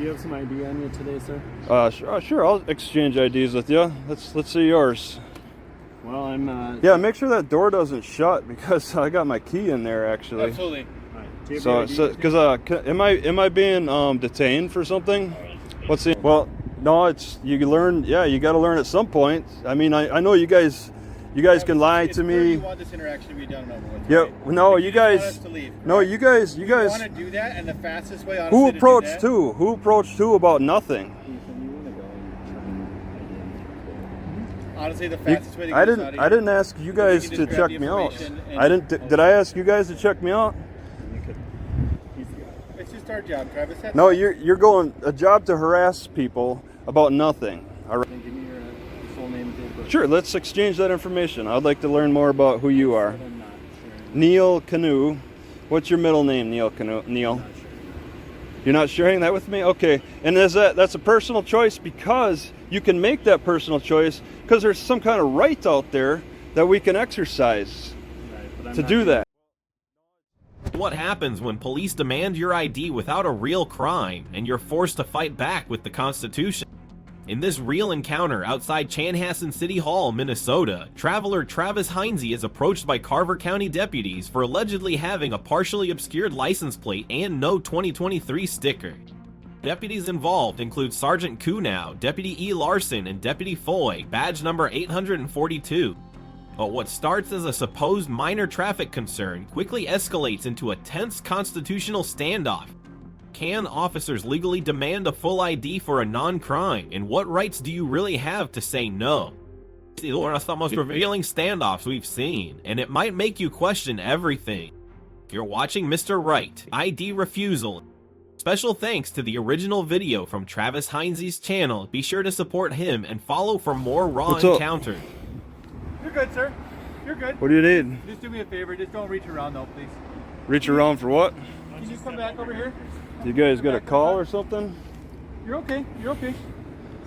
you have some ID on you today, sir? Sure. I'll exchange IDs with you. Let's see yours. Well, I'm. Yeah, make sure that door doesn't shut because I got my key in there actually. Absolutely. All right. Do you have So, your ID? because am I being detained for something? What's the? Well, no, it's you learn. Yeah, you got to learn at some point. I mean, I know you guys can lie to me. You want this interaction to be done and over with, Yeah, right? no, you just want guys. us to leave, No, right? you guys. You want to do that, and the fastest way, honestly, Who to do approached that- who? Who approached who about nothing? Ethan, you want to go and Honestly, the fastest way to get I us didn't. out of I here- didn't ask you guys can to just grab check the me out. information and- I didn't. Did I ask you guys to check me out? It's just our job, Travis. That's No, all. you're going a job to harass people about nothing. All right. Then give me your full name, date of birth. Sure. Let's exchange that information. I'd like to learn more about who you are. But I'm not sure. Neil Canoe. What's your middle name, Neil Canoe? Neil. Not sure. You're not sharing that with me? Okay. And that's a personal choice because you can make that personal choice because there's some kind of right out there that we can exercise Right, but I'm to not do gonna- that. What happens when police demand your ID without a real crime and you're forced to fight back with the Constitution? In this real encounter outside Chanhassen City Hall, Minnesota, traveler Travis Heinze is approached by Carver County deputies for allegedly having a partially obscured license plate and no 2023 sticker. Deputies involved include Sergeant Kunow, Deputy E. Larson, and Deputy Foy, badge number 842. But what starts as a supposed minor traffic concern quickly escalates into a tense constitutional standoff. Can officers legally demand a full ID for a non-crime, and what rights do you really have to say no? It's one of the most revealing standoffs we've seen, and it might make you question everything. If you're watching Mr. Right, ID Refusal. Special thanks to the original video from Travis Heinze's channel. Be sure to support him and follow for more raw What's up? encounters. You're good, sir. You're good. What do you need? Just do me a favor. Just don't reach around, though, please. Reach around for what? Can you come back over here? You guys got a call or something? You're okay. You're okay.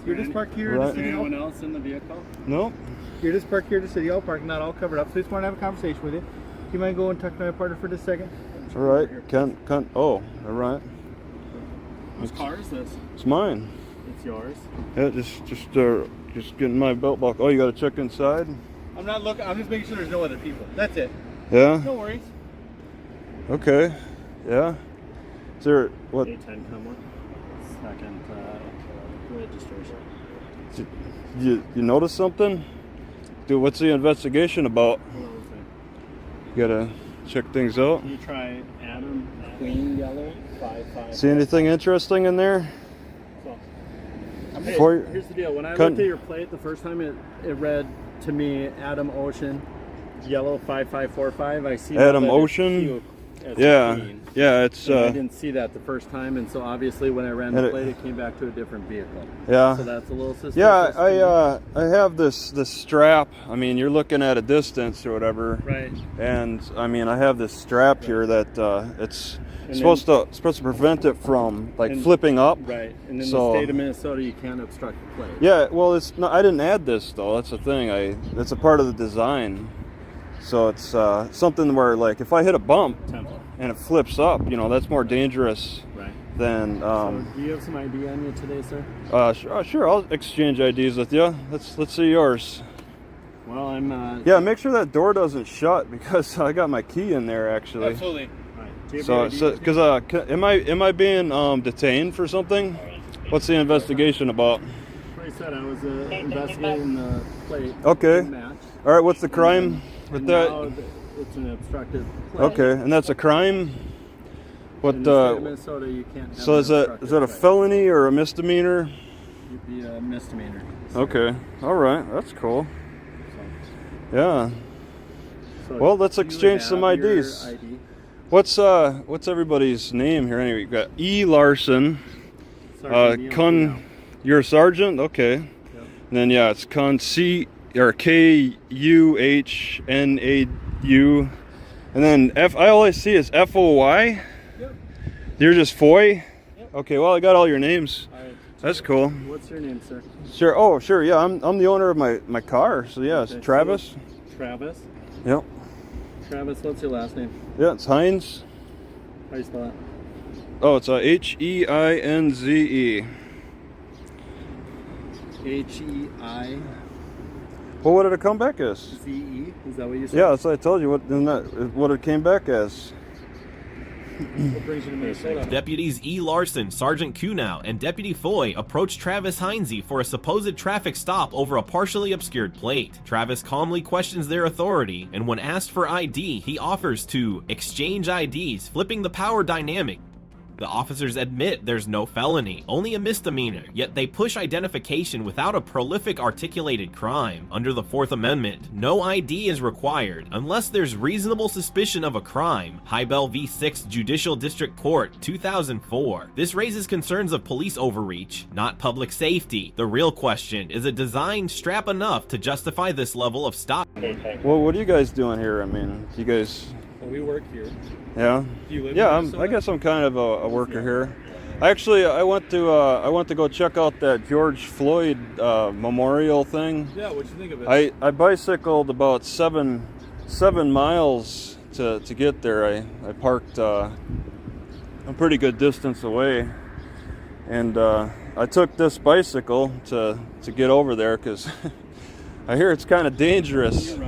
You're just parked here Right. at the city hall. Anyone else in the vehicle? No. You're just parked here at the city hall, parking lot all covered up. So I just want to have a conversation with you. Do you mind going and talk to my partner for just a second? All right. Can. Oh, all right. Whose car is this? It's mine. It's yours. Yeah, just getting my belt buckle. Oh, you got to check inside. I'm not looking. I'm just making sure there's no other people. That's it. Yeah. No worries. Okay. Yeah. Is there what? A10 Cumberland. Second registration. You notice something? Dude, what's the investigation about? Hold on a second. You gotta check things out. Can you try Adam Queen Yellow 55? See anything interesting in there? So, hey, Before you- here's the deal. When I Couldn't- looked at your plate the first time, it read to me Adam Ocean Yellow 5545. I see Adam that it's Ocean? you as Yeah. Queen. Yeah. It's And I didn't see that the first time, and so obviously when I ran And the it- plate, it came back to a different vehicle. yeah. So that's a little suspicious. Yeah, to me. I have this strap. I mean, you're looking at a distance or whatever, Right. and I mean, I have this strap here that it's And supposed to prevent it from like And- flipping up. Right. And in So- the state of Minnesota, you can't obstruct the plate. Yeah, well, it's not. I didn't add this though. That's the thing. It's a part of the design. So it's something where like if I hit a bump Temple. and it flips up, you know, that's more dangerous Right. than. So do you have some ID on you today, sir? Sure. I'll exchange IDs with you. Let's see yours. Well, I'm. Yeah, make sure that door doesn't shut because I got my key in there actually. Absolutely. All right. Do you have So, your ID? because am I being detained for something? What's the investigation about? Like I said, I was investigating the plate. Okay. Didn't match. All right, what's the crime with And that? now it's an obstructed plate. Okay, and that's a crime. What? In the state of Minnesota, you can't have So an is that obstructed a plate. felony or a misdemeanor? It'd be a misdemeanor. Okay. All right, that's cool. Yeah. So Well, let's do you exchange have some your IDs. ID? What's everybody's name here anyway? You got E. Larson. Sergeant Neil You're a sergeant? Okay. Yep. And then yeah, it's Kuhnau. And then I always see is FOY. Yep. You're just Foy? Yep. Okay, well I got all your names. All right. That's cool. What's your name, sir? Sure. Oh, sure. Yeah, I'm the owner of my car. So yeah, it's Okay, Travis. Travis. Yep. Travis, what's your last name? Yeah, it's Heinze. How do you spell Oh, it's Heinze. HEIZE? Well, what did it come back as? Is that what you said? Yeah, that's what I told you. What it came back as? What brings you to Minnesota? Deputies E. Larson, Sergeant Kunow, and Deputy Foy approach Travis Heinze for a supposed traffic stop over a partially obscured plate. Travis calmly questions their authority, and when asked for ID, he offers to exchange IDs, flipping the power dynamic. The officers admit there's no felony, only a misdemeanor, yet they push identification without a prolific articulated crime. Under the Fourth Amendment, no ID is required unless there's reasonable suspicion of a crime. Hybel v. 6th Judicial District Court, 2004. This raises concerns of police overreach, not public safety. The real question is a design strap enough to justify this level of stop. Well, what are you guys doing here? I mean, you guys... Well, we work here. Yeah. Do you live Yeah, in Minnesota? I guess I'm kind of a worker here. Actually, I went to go check out that George Floyd memorial thing. Yeah, what'd you think of it? I bicycled about seven miles to get there. I parked a pretty good distance away, and I took this bicycle to get over there because I hear it's kind of dangerous.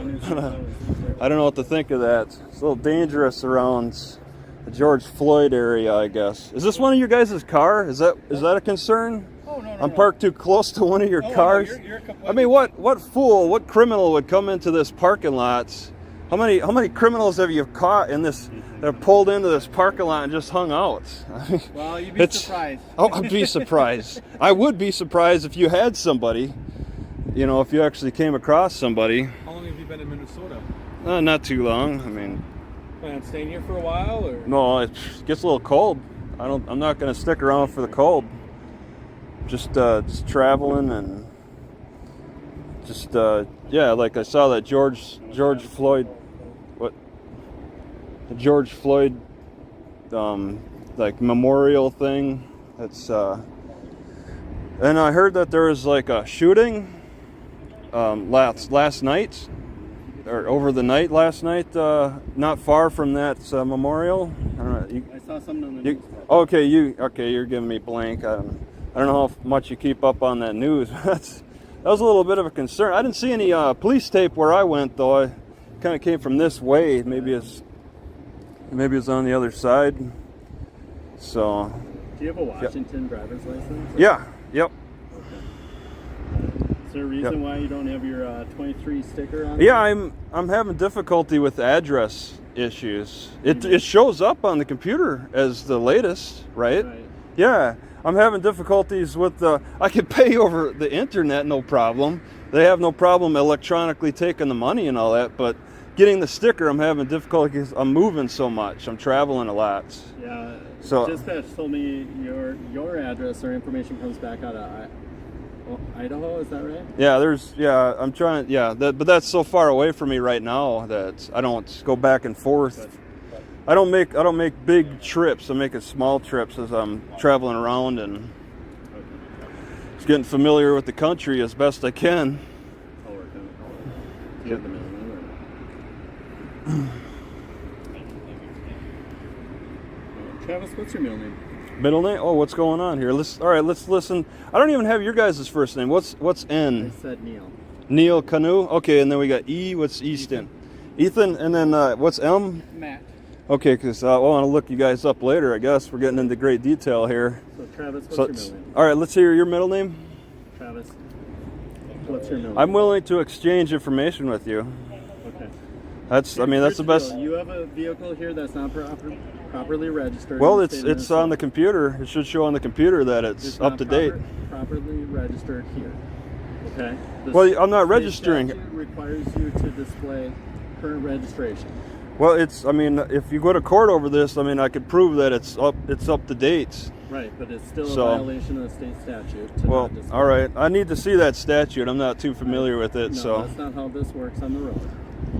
I don't know what to think of that. It's a little dangerous around the George Floyd area, I guess. Is this one of your guys' car? Is that a concern? Oh, no. I'm parked too close to one of your cars. No, you're I mean, what fool, what criminal would come into this parking lot? How many criminals have you caught in this that have pulled into this parking lot and just hung out? Well, you'd be surprised. Oh, I'd be surprised. I would be surprised if you had somebody. You know, if you actually came across somebody. How long have you been in Minnesota? Not too long. I mean, Plan on staying here for a while, or? no, it gets a little cold. I'm not going to stick around for the cold. Just traveling and just yeah, like I saw that George Floyd, the George Floyd like memorial thing. That's and I heard that there was like a shooting last night. Or over the night last night, not far from that memorial. I don't know. I saw something on the news. Okay, you're giving me blank. I don't know how much you keep up on that news. That was a little bit of a concern. I didn't see any police tape where I went though. I kind of came from this way. Maybe it's on the other side. So. Do you have a Washington driver's license? Yeah. Yep. Is there a reason why you don't have your 23 sticker on? Yeah, I'm having difficulty with address issues. It shows up on the computer as the latest, right? Yeah, I'm having difficulties with I could pay over the internet, no problem. They have no problem electronically taking the money and all that, but getting the sticker, I'm having difficulty because I'm moving so much. I'm traveling a lot. Yeah. So dispatch told me your address or information comes back out of Idaho, is that right? Yeah, I'm trying. Yeah, but that's so far away from me right now that I don't go back and forth. I don't make big trips. I'm making small trips as I'm traveling around and just getting familiar with the country as best I can. I'll work on it. Do you have the middle name? Travis, what's your middle name? Middle name? Oh, what's going on here? Let's listen. I don't even have your guys' first name. What's N? I said Neil. Neil Canoe. Okay, and then we got E. What's Easton? Ethan, and then what's M? Matt. Okay, because I want to look you guys up later. I guess we're getting into great detail here. So Travis, what's your middle name? All right, let's hear your middle name. Travis, what's your middle name? I'm willing to exchange information with you. Okay. That's the best. You have a vehicle here that's not properly registered. Well, it's on the computer. It should show on the computer that it's up to date. Properly registered here. Okay. Well, I'm not registering. The statute requires you to display current registration. Well, if you go to court over this, I could prove that it's up to date. Right, but it's still a violation of the state statute. Well, all right. I need to see that statute. I'm not too familiar with it, no, so. That's not how this works on the road,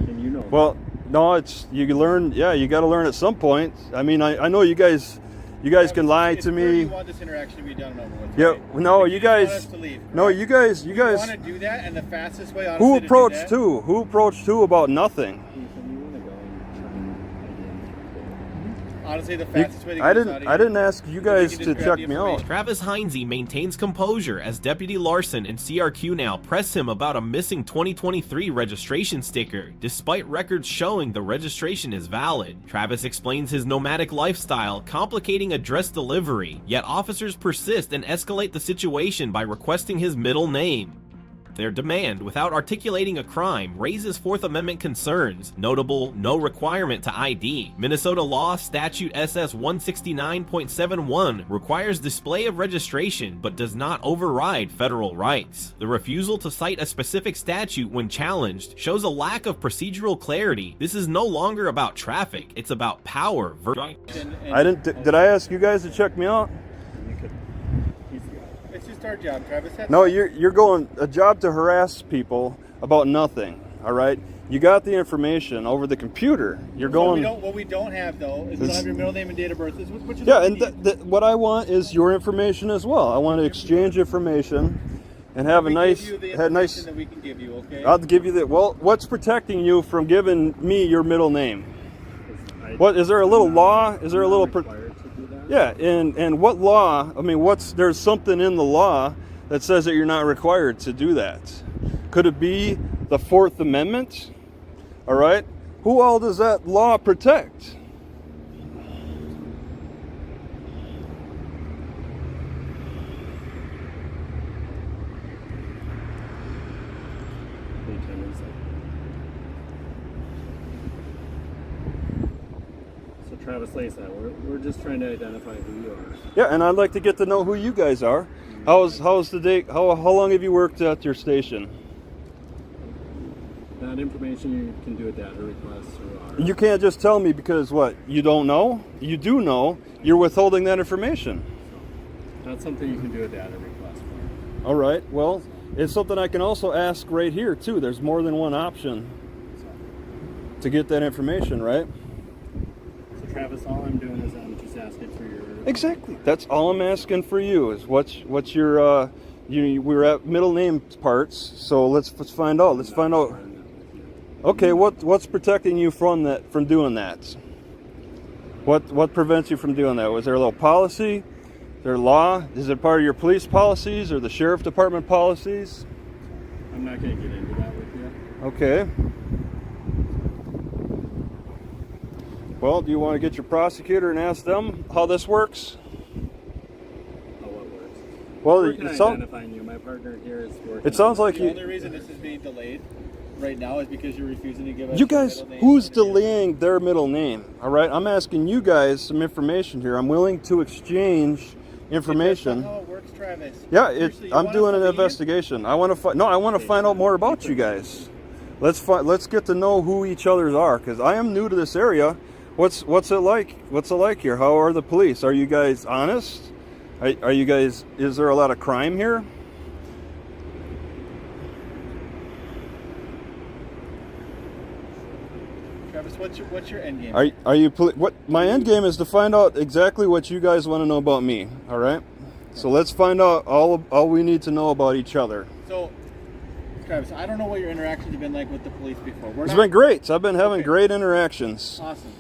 and you know. Well, no, you learn. Yeah, you got to learn at some point. I know you guys can lie to me. You want this interaction to be done and over with. Yeah, right? no, you guys. want us to leave, no, you guys. You want to do that, and the fastest way, honestly, Who to approached do that, who? Who approached who about nothing? Honestly, the fastest way to get I us didn't. out of I here- didn't ask you guys can to just grab check the me out. information. Travis Heinze maintains composure as Deputy Larson and CRQ now press him about a missing 2023 registration sticker, despite records showing the registration is valid. Travis explains his nomadic lifestyle, complicating address delivery, yet officers persist and escalate the situation by requesting his middle name. Their demand, without articulating a crime, raises Fourth Amendment concerns. Notable, no requirement to ID. Minnesota law statute SS 169.71 requires display of registration but does not override federal rights. The refusal to cite a specific statute when challenged shows a lack of procedural clarity. This is no longer about traffic, it's about power. I didn't. Did I ask you guys to check me out? It's just our job, Travis. That's No, all. you're going a job to harass people about nothing. All right. You got the information over the computer. You're going. What we don't have though is we don't have your middle name and date of birth. Which is Yeah, what we and need. what I want is your information as well. I want to exchange information and have a We nice, give you the have nice. information that we can give you. Okay. I'll give you the. Well, what's protecting you from giving me your middle name? What is there a little law? Is there a little? Required to do that? Yeah, and what law? I mean, there's something in the law that says that you're not required to do that. Could it be the Fourth Amendment? All right. Who all does that law protect? So Travis Lacey, we're just trying to identify who you are. Yeah, and I'd like to get to know who you guys are. How's the day? How long have you worked at your station? That information you can do a data request through our. You can't just tell me because what? You don't know? You do know. You're withholding that information. That's something you can do a data request for. All right. Well, it's something I can also ask right here too. There's more than one option to get that information, right? So Travis, all I'm doing is I'm just asking for your. Exactly. That's all I'm asking for you is what's your we're at middle name parts. So let's find out. Let's find out. Okay, what's protecting you from doing that? What prevents you from doing that? Was there a little policy? Is there law? Is it part of your police policies or the sheriff department policies? I'm not going to get into that with you. Okay. Well, do you want to get your prosecutor and ask them how this works? How what works. Well, We're identifying you. My partner here is working. it sounds like The you only reason this is being delayed right now is because you're refusing to give us. You your guys, middle name who's and date of birth. delaying their middle name? All right, I'm asking you guys some information here. I'm willing to exchange information. That's not how it works, Travis. Yeah, Seriously, you I'm want doing us an to leave? investigation. I want to find out more about you guys. Let's get to know who each others are because I am new to this area. What's it like? What's it like here? How are the police? Are you guys honest? Are you guys? Is there a lot of crime here? Travis, what's your end game? Are you? What my end game is to find out exactly what you guys want to know about me. All right. So let's find out all we need to know about each other. So, Travis, I don't know what your interactions have been like with the police before. It's been great. I've been having great interactions. Awesome.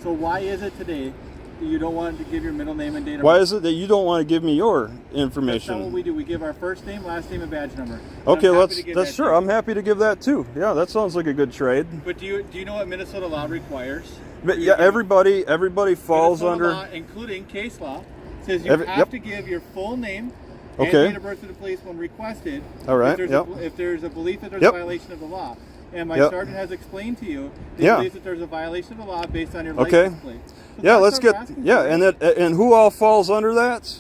So why is it today that you don't want to give your middle name and date of Why birth? is it that you don't want to give me your That's not what information? we do. We give our first name, last name, and badge number. Okay, I'm happy to give that's that sure. to you. I'm happy to give that too. Yeah, that sounds like a good trade. But do you know what Minnesota law requires? But yeah, everybody falls Minnesota under. law, including case law, says you Every- have yep. to give your full name and Okay. date of birth to the police when requested. All right, If there's a belief that there's Yep. a violation of the law. And my Yep. sergeant has explained to you that Yeah. he believes that there's a violation of the law based on your Okay. license plate. So Yeah, that's let's what get. we're asking Yeah, for. and who all falls under that?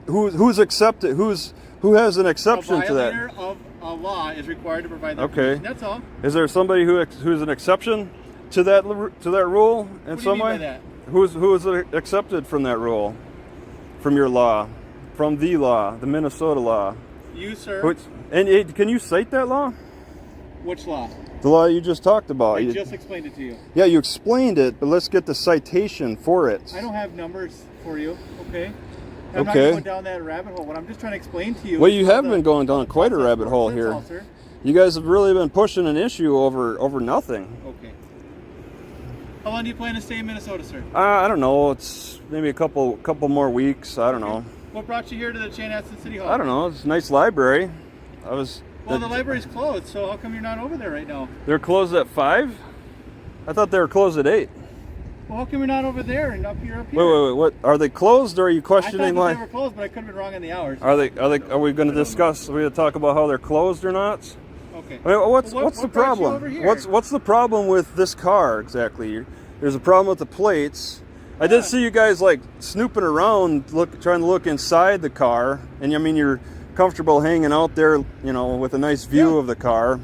Who's accepted? Who has an A exception to that? violator of a law is required to provide that Okay. information. That's all. Is there somebody who's an exception to that rule in What do you some mean way? by that? Who is accepted from that rule, from your law, from the law, the Minnesota law? You, sir. And can you cite that law? Which law? The law you just talked about. I just explained it to you. Yeah, you explained it, but let's get the citation for it. I don't have numbers for you, okay? I'm Okay. not going down that rabbit hole. What I'm just trying to explain to you. Well, is you how have the been going down quite a process rabbit works. hole That's here. all, sir. You guys have really been pushing an issue over nothing. Okay. How long do you plan to stay in Minnesota, sir? I don't know. It's maybe a couple more weeks. I don't know. What brought you here to the Chanhassen City Hall? I don't know. It's a nice library. Well, the library's closed, so how come you're not over there right now? They're closed at 5? I thought they were closed at 8. Well, how come you're not over there and up here? Wait. What? Are they closed, or are you questioning I thought why? they were closed, but I could have been wrong on the hours. Are we going to discuss? Are we going to talk about how they're closed or not? Okay. I mean, what's the what brought you problem? over here? What's the problem with this car exactly? There's a problem with the plates. I did see you guys like snooping around, trying to look inside the car, and I mean you're comfortable hanging out there, you know, with a nice view of the car.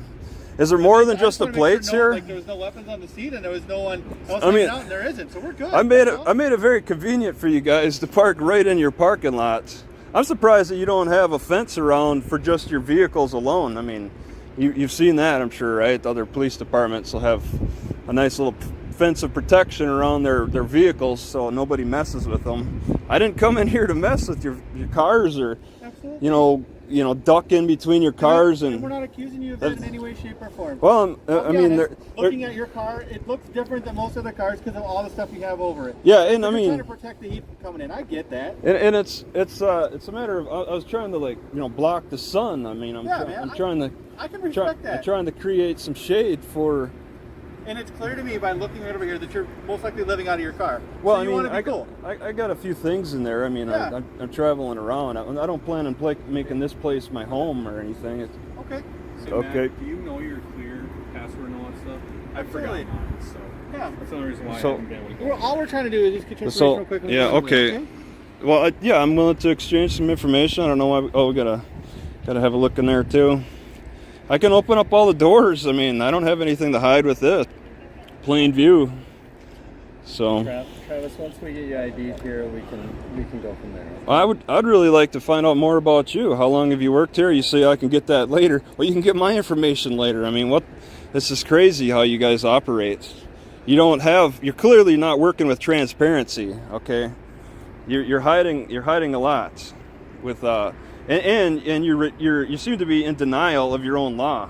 Is there more than just the plates here? Like there was no weapons on the seat, and there was no one else hanging out, and there isn't, so we're good. I made it very convenient for you guys to park right in your parking lot. I'm surprised that you don't have a fence around for just your vehicles alone. I mean, you've seen that, I'm sure, right? Other police departments will have a nice little fence of protection around their vehicles so nobody messes with them. I didn't come in here to mess with your cars or, Absolutely. you know, duck in between your cars and we're not accusing you of that in any way, shape, or form. Well, I mean, looking at your car, it looks different than most other cars because of all the stuff you have over it. Yeah, and I You're mean, trying to protect the heat from coming in. I get that. And it's a matter of I was trying to, like, you know, block the sun. I mean, I'm trying to. I can respect that. I'm trying to create some shade for. And it's clear to me by looking right over here that you're most likely living out of your car. Well, so you want to be I cool. I got a few things in there. I mean, Yeah. I'm traveling around. I don't plan on making this place my home or anything. Okay. So Okay. Matt, do you know your clear password and all that stuff? I've Absolutely. forgotten mine, so Yeah. that's the only reason why I So- haven't been able to go. Well, all we're trying to do is just get your So, information real quick. and yeah, move on with it, okay. Well, yeah, I'm willing to exchange some information. I don't know why. We gotta have a look in there too. I can open up all the doors. I mean, I don't have anything to hide with this. Plain view. So Travis, once we get your ID here, we can go from there. I'd really like to find out more about you. How long have you worked here? You say I can get that later. Well, you can get my information later. I mean, this is crazy how you guys operate. You're clearly not working with transparency, okay? You're hiding a lot with and you seem to be in denial of your own law.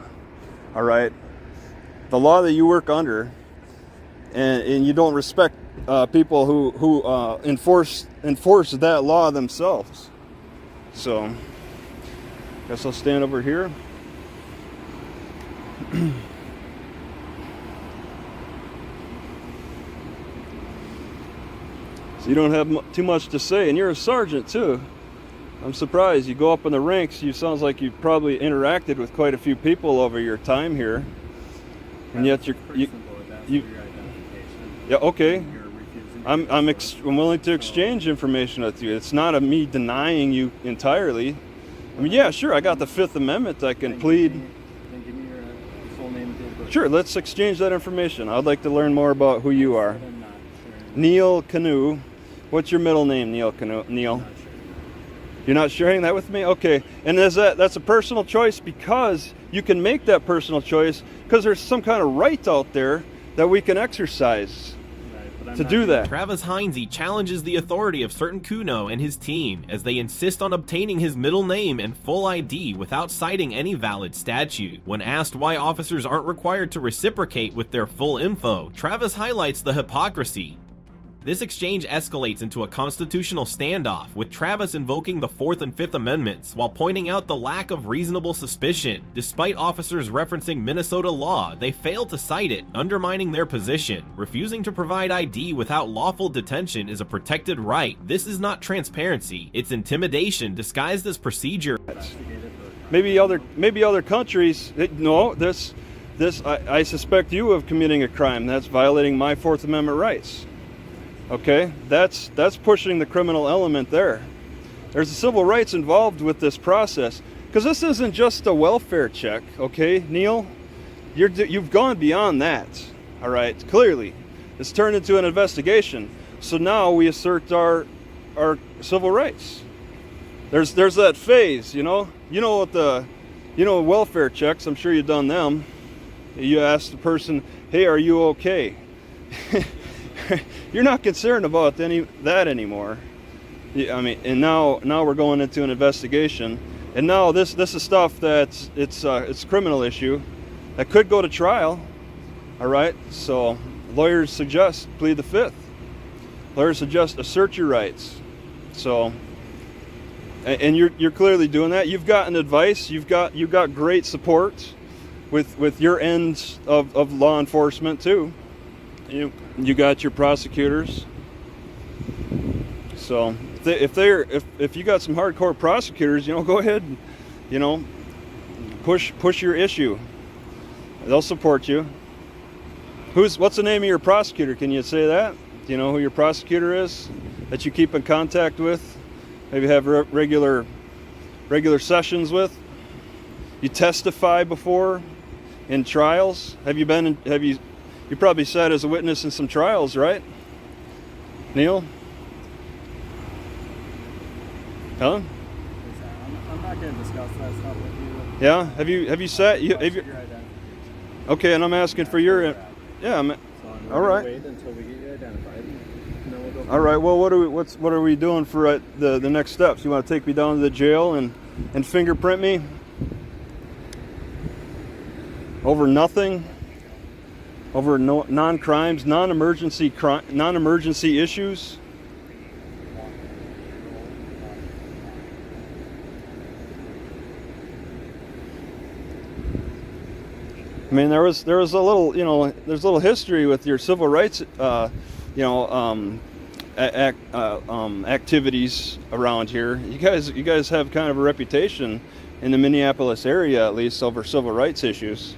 All right? The law that you work under, and you don't respect people who enforce that law themselves. So, guess I'll stand over here. So you don't have too much to say, and you're a sergeant too. I'm surprised. You go up in the ranks. You sounds like you've probably interacted with quite a few people over your time here, and yet Pretty simple. That's you- for your identification. yeah, okay. You're refusing. I'm willing to exchange information with you. It's not me denying you entirely. I mean, yeah, sure, I got the Fifth Amendment. I can plead. Then give me your full name and date of birth. Sure, let's exchange that information. I'd like to learn more about who you are. I'm not sharing. Neil Canoe. What's your middle name, Neil Canoe? Neil. Not sharing. You're not sharing that with me? Okay. And that's a personal choice, because you can make that personal choice because there's some kind of right out there that we can exercise Right, but I'm to not do doing that. Travis Heinze challenges the authority of certain Kuno and his team as they insist on obtaining his middle name and full ID without citing any valid statute. When asked why officers aren't required to reciprocate with their full info, Travis highlights the hypocrisy. This exchange escalates into a constitutional standoff, with Travis invoking the Fourth and Fifth Amendments while pointing out the lack of reasonable suspicion. Despite officers referencing Minnesota law, they fail to cite it, undermining their position. Refusing to provide ID without lawful detention is a protected right. This is not transparency, it's intimidation disguised as procedure. Maybe other countries. No, I suspect you of committing a crime. That's violating my Fourth Amendment rights. Okay, that's pushing the criminal element there. There's civil rights involved with this process, because this isn't just a welfare check. Okay, Neil, you've gone beyond that. All right, clearly, it's turned into an investigation. So now we assert our civil rights. There's that phase, welfare checks. I'm sure you've done them. You ask the person, "Hey, are you okay?" You're not concerned about that anymore. I mean, and now we're going into an investigation, and now this is stuff that's it's a criminal issue that could go to trial. All right, so lawyers suggest plead the fifth. Lawyers suggest assert your rights. So, and you're clearly doing that. You've gotten advice. You've got great support with your ends of law enforcement too. You got your prosecutors. So if you got some hardcore prosecutors, go ahead and, push your issue. They'll support you. What's the name of your prosecutor? Can you say that? Do you know who your prosecutor is that you keep in contact with? Maybe have regular sessions with? You testify before in trials? You probably sat as a witness in some trials, right? Neil? Huh? I'm not going to discuss that stuff with you. Yeah? Have you sat? Your identification. Okay, and I'm asking for your. Yeah. All right. Wait until we get you identified. And then we'll go. All right. Well, what are we doing for the next steps? You want to take me down to the jail and fingerprint me over nothing, over non-crimes, non-emergency issues? I mean, there was a little, there's a little history with your civil rights, activities around here. You guys have kind of a reputation in the Minneapolis area, at least, over civil rights issues.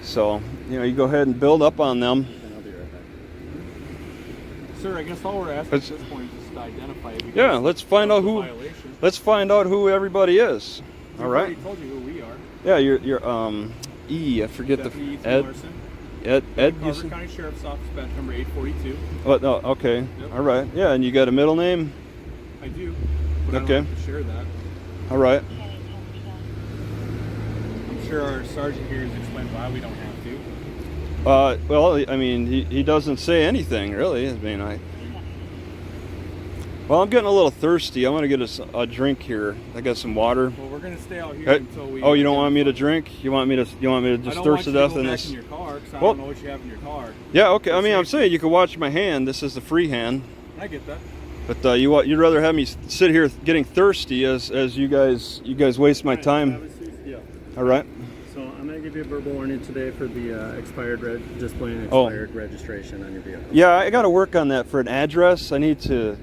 So, you go ahead and build up on them. I'll be right back. Sir, I guess all we're asking at this point is just to identify it. Yeah, let's find out who. Let's find out who everybody is. All right. We've already told you who we are. Yeah, you're I forget Deputy the Ed. Larson, Ed. You Carver said? County Sheriff's Office, batch number 842. Oh, no, okay. Yep. All right. Yeah, and you got a middle name? I do, but Okay. I don't have to share that. All right. I'm sure our sergeant here has explained why we don't have to. Well, I mean, he doesn't say anything really. I mean, Well, I'm getting a little thirsty. I want to get a drink here. I got some water. Well, we're gonna stay out here Hey, until we. oh, you don't want me to drink? You want me to just thirst to death in in this? in your car, 'cause I Well- don't know what you have in your car. Yeah, okay. I mean, I'm saying you can watch my hand. This is the free hand. I get that. But you'd rather have me sit here getting thirsty as you guys waste my time. Yeah. All right. So I'm going to give you a verbal warning today for the displaying Oh. expired registration on your vehicle. Yeah, I got to work on that for an address. I need to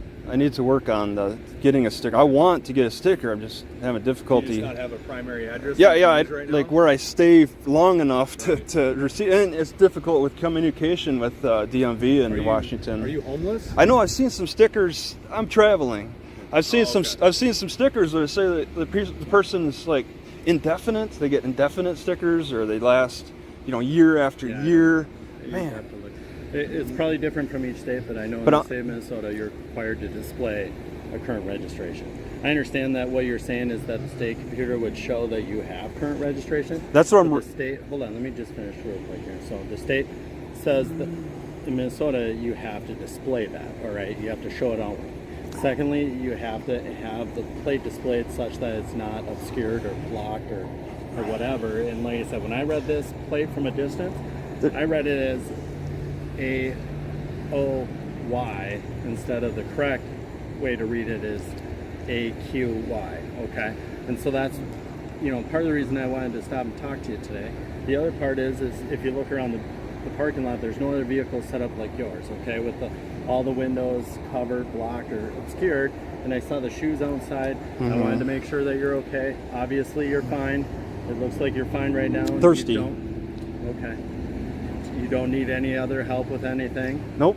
work on getting a sticker. I want to get a sticker. I'm just having difficulty. You just not have a primary address. Yeah, that yeah. you use right Like now? where I stay long enough to receive, and it's difficult with communication with DMV in Washington. Are you homeless? I know. I've seen some stickers. I'm traveling. I've seen okay. I've seen some stickers where they say that the person's like indefinite. They get indefinite stickers, or they last, year after Yeah. year. You Man. have to look. It's probably different from each state, but I know in But the state of Minnesota, you're required to display a current registration. I understand that what you're saying is that the state computer would show that you have current registration. That's what But I'm. the state. Hold on, let me just finish real quick here. So the state says that in Minnesota you have to display that. All right, you have to show it outward. Secondly, you have to have the plate displayed such that it's not obscured or blocked or whatever. And like I said, when I read this plate from a distance, I read it as A-O-Y instead of the correct way to read it is A-Q-Y, okay? And so that's, part of the reason I wanted to stop and talk to you today. The other part is if you look around the parking lot, there's no other vehicles set up like yours, okay? With all the windows covered, blocked, or obscured. And I saw the shoes outside. I wanted to make sure that you're okay. Obviously, you're fine. It looks like you're fine right now. Thirsty. Okay. You don't need any other help with anything? Nope.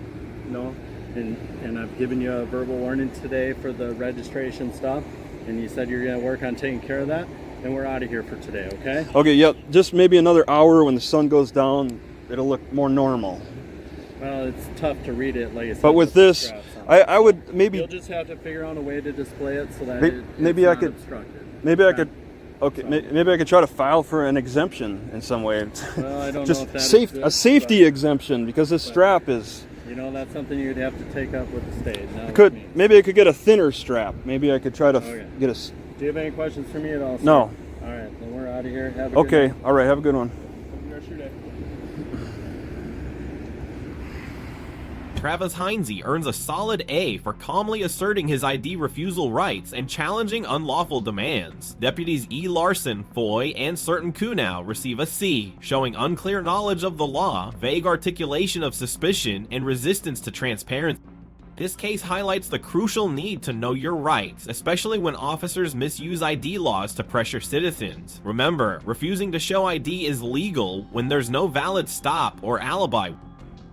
No? And I've given you a verbal warning today for the registration stuff, and you said you're going to work on taking care of that, and we're out of here for today, okay? Okay. Yep. Just maybe another hour when the sun goes down, it'll look more normal. Well, it's tough to read it, like I said. But with this, I would maybe You'll just have to figure out a way to display it so that Maybe it's I not could- obstructed. maybe I Okay? could. Okay, maybe I could try to file for an exemption in some way. Well, I don't Just know if that a exists, safety exemption because this strap is. That's something you'd have to take up with the state. Not with Could me. maybe I could get a thinner strap. Maybe I could try to Okay. get a. Do you have any questions for me at all, sir? No. All right, then we're out of here. Have a good Okay. night. All right. Have a good one. Have a good rest of your day. Travis Heinze earns a solid A for calmly asserting his ID refusal rights and challenging unlawful demands. Deputies E. Larson, Foy, and Certain Kunow receive a C, showing unclear knowledge of the law, vague articulation of suspicion, and resistance to transparency. This case highlights the crucial need to know your rights, especially when officers misuse ID laws to pressure citizens. Remember, refusing to show ID is legal when there's no valid stop or alibi.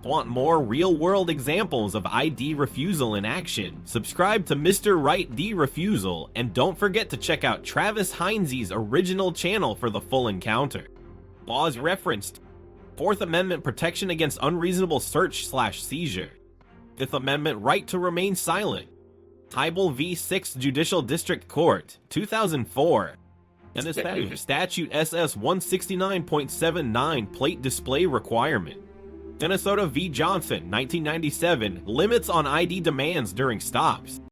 Want more real-world examples of ID refusal in action? Subscribe to Mr. Right D Refusal, and don't forget to check out Travis Heinze's original channel for the full encounter. Laws referenced: 4th Amendment protection against unreasonable search/seizure. 5th Amendment right to remain silent. Hybel v. 6th Judicial District Court, 2004. And this statute SS 169.79 plate display requirement. Minnesota v. Johnson, 1997, limits on ID demands during stops.